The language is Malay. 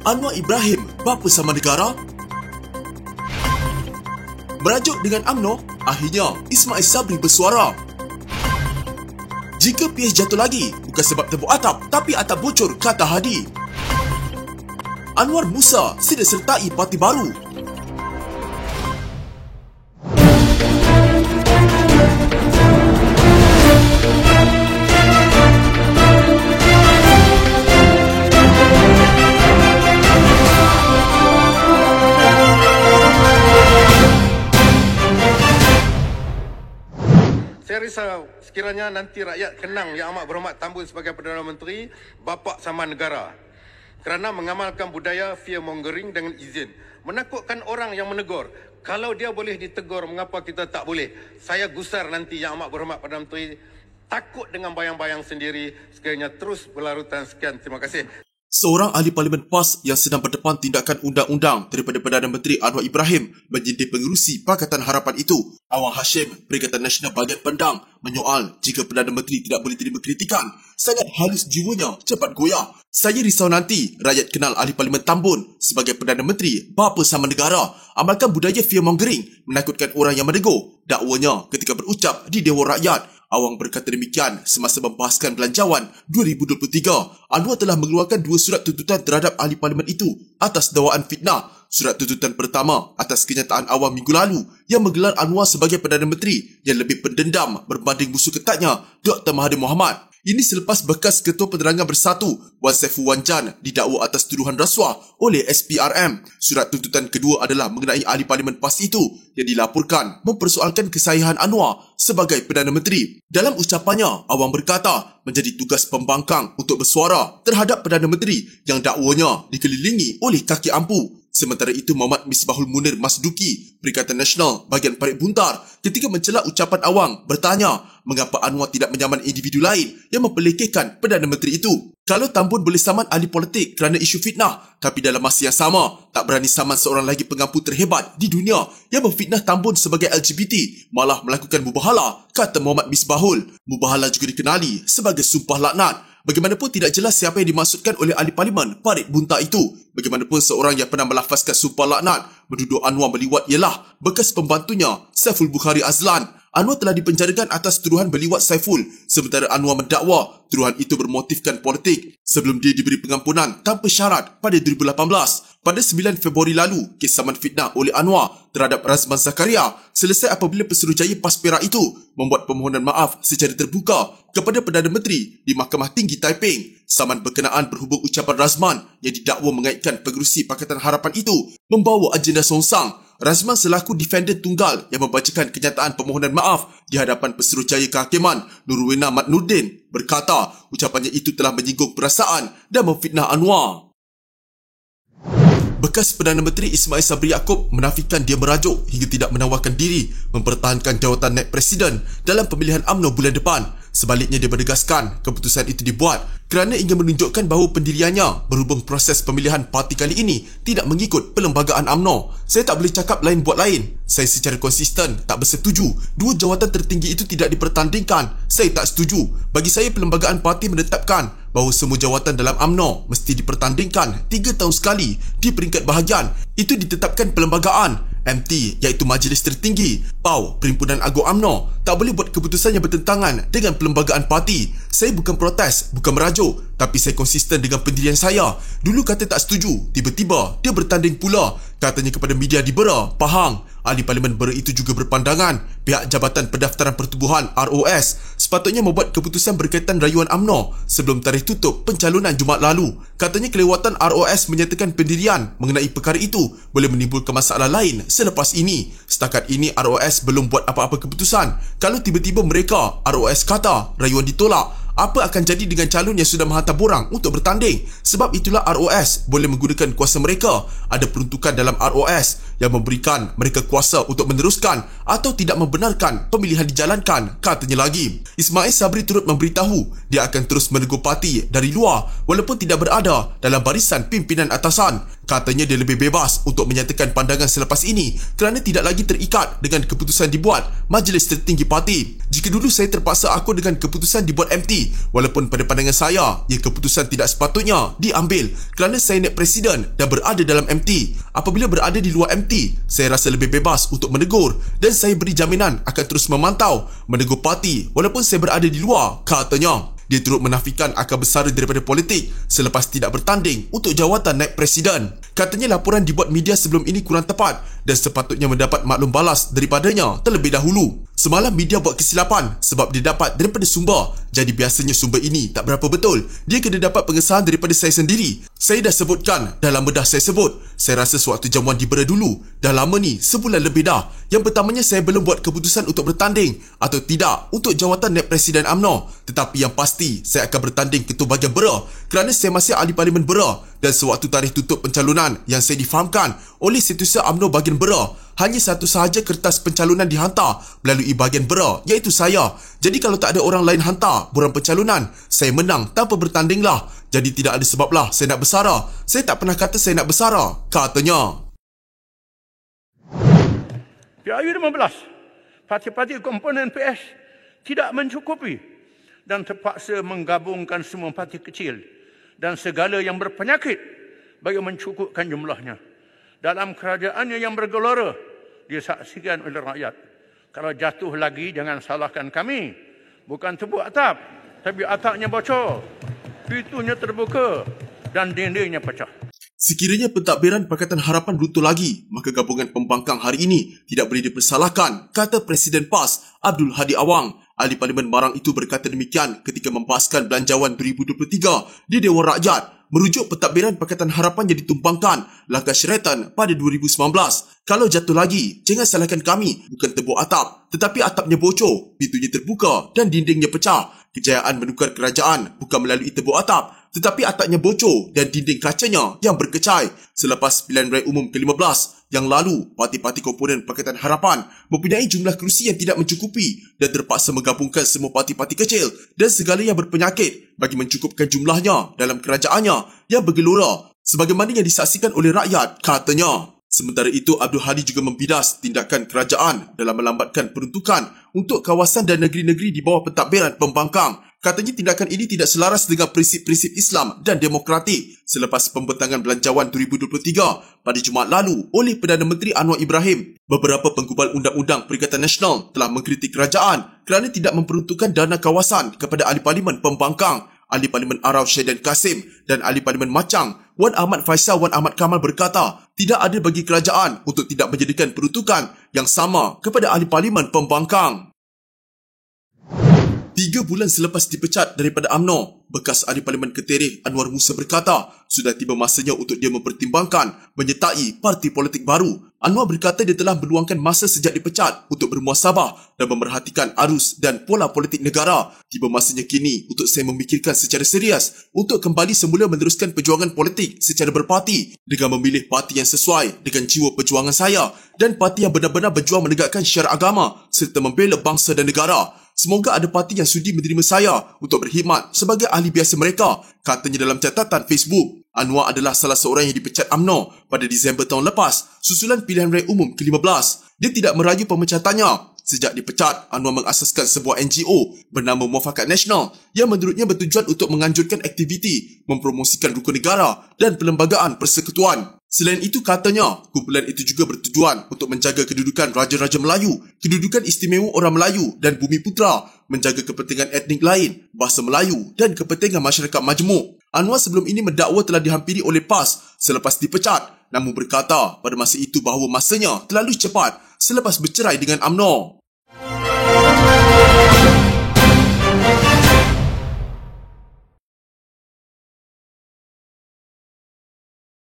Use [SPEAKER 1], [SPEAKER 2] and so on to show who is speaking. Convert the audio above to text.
[SPEAKER 1] Anwar Ibrahim, bapa sama negara? Merajuk dengan UMNO, akhirnya Ismail Sabri bersuara. Jika PH jatuh lagi, bukan sebab tembok atap, tapi atap bocor, kata Hadi. Anwar Musa sida sertai parti baru.
[SPEAKER 2] Saya risau sekiranya nanti rakyat kenang Yang Amat Berhormat Tambun sebagai Perdana Menteri bapa sama negara kerana mengamalkan budaya fear mongering dengan izin, menakutkan orang yang menegur. Kalau dia boleh ditegur, mengapa kita tak boleh? Saya gusar nanti Yang Amat Berhormat Perdana Menteri takut dengan bayang-bayang sendiri sekiranya terus berlarutan. Sekian, terima kasih.
[SPEAKER 1] Seorang ahli Parlimen PAS yang sedang berdepan tindakan undang-undang daripada Perdana Menteri Anwar Ibrahim menyindir pengerusi Pakatan Harapan itu. Awang Hashim, Perikatan Nasional Bahagian Pendang, menyoal jika Perdana Menteri tidak boleh terima kritikan. Sangat halus jiwanya, cepat goyah. Saya risau nanti rakyat kenal ahli Parlimen Tambun sebagai Perdana Menteri bapa sama negara, amalkan budaya fear mongering, menakutkan orang yang menegur. Dakwanya ketika berucap di Dewan Rakyat. Awang berkata demikian semasa membahaskan Belanjawan 2023. Anwar telah mengeluarkan 2 surat tuntutan terhadap ahli parlimen itu atas dakwaan fitnah. Surat tuntutan pertama atas kenyataan awam minggu lalu yang menggelar Anwar sebagai Perdana Menteri yang lebih pendendam berbanding musuh ketatnya Dr. Mahathir Mohamad. Ini selepas bekas Ketua Penerangan Bersatu Wan Saiful Wan Jan didakwa atas tuduhan rasuah oleh SPRM. Surat tuntutan kedua adalah mengenai ahli parlimen PAS itu yang dilaporkan mempersoalkan kesahihan Anwar sebagai Perdana Menteri. Dalam ucapannya, Awang berkata menjadi tugas pembangkang untuk bersuara terhadap Perdana Menteri yang dakwanya dikelilingi oleh kaki ampu. Sementara itu, Muhammad Misbahul Munir Masduki, Perikatan Nasional Bahagian Parit Buntar, ketika mencela ucapan Awang, bertanya mengapa Anwar tidak menyaman individu lain yang mempelekehkan Perdana Menteri itu. Kalau Tambun boleh saman ahli politik kerana isu fitnah, tapi dalam masa yang sama, tak berani saman seorang lagi pengampu terhebat di dunia yang memfitnah Tambun sebagai LGBT, malah melakukan mubahalah, kata Muhammad Misbahul. Mubahalah juga dikenali sebagai sumpah laknat. Bagaimanapun tidak jelas siapa yang dimaksudkan oleh ahli parlimen Parit Buntar itu. Bagaimanapun seorang yang pernah melafazkan sumpah laknat menuduh Anwar meliwat ialah bekas pembantunya Saiful Bukhari Azlan. Anwar telah dipenjarakan atas tuduhan berliwat Saiful, sementara Anwar mendakwa tuduhan itu bermotifkan politik sebelum dia diberi pengampunan tanpa syarat pada 2018. Pada 9 Februari lalu, kes saman fitnah oleh Anwar terhadap Razman Zakaria selesai apabila Pesuruhjaya PAS Perak itu membuat permohonan maaf secara terbuka kepada Perdana Menteri di Mahkamah Tinggi Taiping. Saman berkenaan berhubung ucapan Razman yang didakwa mengaitkan pengerusi Pakatan Harapan itu membawa agenda songsang. Razman selaku defendant tunggal yang membacakan kenyataan permohonan maaf di hadapan Pesuruhjaya Kehakiman Nurwena Mat Nurdin berkata ucapannya itu telah menyinggung perasaan dan memfitnah Anwar. Bekas Perdana Menteri Ismail Sabri Yaakob menafikan dia merajuk hingga tidak menawarkan diri mempertahankan jawatan naib presiden dalam pemilihan UMNO bulan depan. Sebaliknya, dia menegaskan keputusan itu dibuat kerana ingin menunjukkan bahawa pendiriannya berhubung proses pemilihan parti kali ini tidak mengikut perlembagaan UMNO. Saya tak boleh cakap lain buat lain. Saya secara konsisten tak bersetuju 2 jawatan tertinggi itu tidak dipertandingkan. Saya tak setuju. Bagi saya, perlembagaan parti menetapkan bahawa semua jawatan dalam UMNO mesti dipertandingkan 3 tahun sekali di peringkat bahagian. Itu ditetapkan perlembagaan. MT iaitu Majlis Tertinggi PAU Perhimpunan Agung UMNO tak boleh buat keputusan yang bertentangan dengan perlembagaan parti. Saya bukan protes, bukan merajuk, tapi saya konsisten dengan pendirian saya. Dulu kata tak setuju, tiba-tiba dia bertanding pula. Katanya kepada media di Bera, Pahang. Ahli Parlimen Bera itu juga berpandangan pihak Jabatan Pendaftaran Pertubuhan ROS sepatutnya membuat keputusan berkaitan rayuan UMNO sebelum tarikh tutup pencalonan Jumaat lalu. Katanya kelewatan ROS menyatakan pendirian mengenai perkara itu boleh menimbulkan masalah lain selepas ini. Setakat ini ROS belum buat apa-apa keputusan. Kalau tiba-tiba mereka ROS kata rayuan ditolak, apa akan jadi dengan calon yang sudah menghantar borang untuk bertanding? Sebab itulah ROS boleh menggunakan kuasa mereka. Ada peruntukan dalam ROS yang memberikan mereka kuasa untuk meneruskan atau tidak membenarkan pemilihan dijalankan, katanya lagi. Ismail Sabri turut memberitahu dia akan terus menegur parti dari luar walaupun tidak berada dalam barisan pimpinan atasan. Katanya dia lebih bebas untuk menyatakan pandangan selepas ini kerana tidak lagi terikat dengan keputusan dibuat Majlis Tertinggi Parti. Jika dulu saya terpaksa akur dengan keputusan dibuat MT ini. Walaupun pada pandangan saya, keputusan tidak sepatutnya diambil kerana saya naib presiden dan berada dalam MT. Apabila berada di luar MT, saya rasa lebih bebas untuk menegur dan saya beri jaminan akan terus memantau, menegur parti walaupun saya berada di luar, katanya. Dia turut menafikan akar bersara daripada politik selepas tidak bertanding untuk jawatan naib presiden. Katanya laporan dibuat media sebelum ini kurang tepat dan sepatutnya mendapat maklum balas daripadanya terlebih dahulu. Semalam media buat kesilapan sebab dia dapat daripada sumber. Jadi biasanya sumber ini tak berapa betul. Dia kena dapat pengesahan daripada saya sendiri. Saya dah sebutkan, dah lama dah saya sebut. Saya rasa sewaktu jamuan dibera dulu. Dah lama ni, sebulan lebih dah. Yang pertamanya saya belum buat keputusan untuk bertanding atau tidak untuk jawatan naib presiden UMNO. Tetapi yang pasti, saya akan bertanding ketua bahagian Bera kerana saya masih ahli parlimen Bera. Dan sewaktu tarikh tutup pencalonan yang saya difahamkan oleh Setiausaha UMNO bahagian Bera, hanya satu sahaja kertas pencalonan dihantar melalui bahagian Bera, iaitu saya. Jadi kalau tak ada orang lain hantar borang pencalonan, saya menang tanpa bertandinglah. Jadi tidak ada sebablah saya nak bersara. Saya tak pernah kata saya nak bersara, katanya.
[SPEAKER 3] PRU 15, parti-parti komponen PS tidak mencukupi dan terpaksa menggabungkan semua parti kecil dan segala yang berpenyakit bagi mencukupkan jumlahnya. Dalam kerajaannya yang bergelora, disaksikan oleh rakyat. Kalau jatuh lagi, jangan salahkan kami. Bukan tepuk atap, tapi atapnya bocor, pintunya terbuka dan dindingnya pecah.
[SPEAKER 1] Sekiranya pentadbiran Pakatan Harapan runtuh lagi, maka gabungan pembangkang hari ini tidak boleh dipersalahkan, kata Presiden PAS Abdul Hadi Awang. Ahli Parlimen Marang itu berkata demikian ketika membahaskan Belanjawan 2023 di Dewan Rakyat. Merujuk pentadbiran Pakatan Harapan yang ditumbangkan langkah syaratan pada 2019. Kalau jatuh lagi, jangan salahkan kami, bukan tebuk atap, tetapi atapnya bocor, pintunya terbuka dan dindingnya pecah. Kejayaan menukar kerajaan bukan melalui tebuk atap, tetapi atapnya bocor dan dinding kacanya yang berkecai. Selepas pilihan raya umum ke-15 yang lalu, parti-parti komponen Pakatan Harapan mempunyai jumlah kerusi yang tidak mencukupi dan terpaksa menggabungkan semua parti-parti kecil dan segala yang berpenyakit bagi mencukupkan jumlahnya dalam kerajaannya yang bergelora sebagaimana yang disaksikan oleh rakyat, katanya. Sementara itu, Abdul Hadi juga membidas tindakan kerajaan dalam melambatkan peruntukan untuk kawasan dan negeri-negeri di bawah pentadbiran pembangkang. Katanya tindakan ini tidak selaras dengan prinsip-prinsip Islam dan demokratik. Selepas pembentangan Belanjawan 2023 pada Jumaat lalu oleh Perdana Menteri Anwar Ibrahim, beberapa penggubal undang-undang Perikatan Nasional telah mengkritik kerajaan kerana tidak memperuntukkan dana kawasan kepada ahli parlimen pembangkang. Ahli Parlimen Arau Syedan Kasim dan Ahli Parlimen Macang Wan Ahmad Faisal Wan Ahmad Kamal berkata tidak ada bagi kerajaan untuk tidak menjadikan peruntukan yang sama kepada Ahli Parlimen pembangkang. 3 bulan selepas dipecat daripada UMNO, bekas Ahli Parlimen Ketereh Anwar Musa berkata sudah tiba masanya untuk dia mempertimbangkan menyertai parti politik baru. Anwar berkata dia telah meluangkan masa sejak dipecat untuk bermuasabah dan memerhatikan arus dan pola politik negara. Tiba masanya kini untuk saya memikirkan secara serius untuk kembali semula meneruskan perjuangan politik secara berparti dengan memilih parti yang sesuai dengan jiwa perjuangan saya dan parti yang benar-benar berjuang menegakkan syiar agama serta membela bangsa dan negara. Semoga ada parti yang sudi menerima saya untuk berkhidmat sebagai ahli biasa mereka, katanya dalam catatan Facebook. Anwar adalah salah seorang yang dipecat UMNO pada Disember tahun lepas susulan pilihan raya umum ke-15. Dia tidak merayu pemecatannya. Sejak dipecat, Anwar mengasaskan sebuah NGO bernama Muafakat Nasional yang menurutnya bertujuan untuk menganjurkan aktiviti, mempromosikan rukun negara dan perlembagaan persekutuan. Selain itu, katanya, kumpulan itu juga bertujuan untuk menjaga kedudukan Raja-Raja Melayu, kedudukan istimewa orang Melayu dan Bumi Putra, menjaga kepentingan etnik lain, bahasa Melayu dan kepentingan masyarakat majmuk. Anwar sebelum ini mendakwa telah dihampiri oleh PAS selepas dipecat, namun berkata pada masa itu bahawa masanya terlalu cepat selepas bercerai dengan UMNO.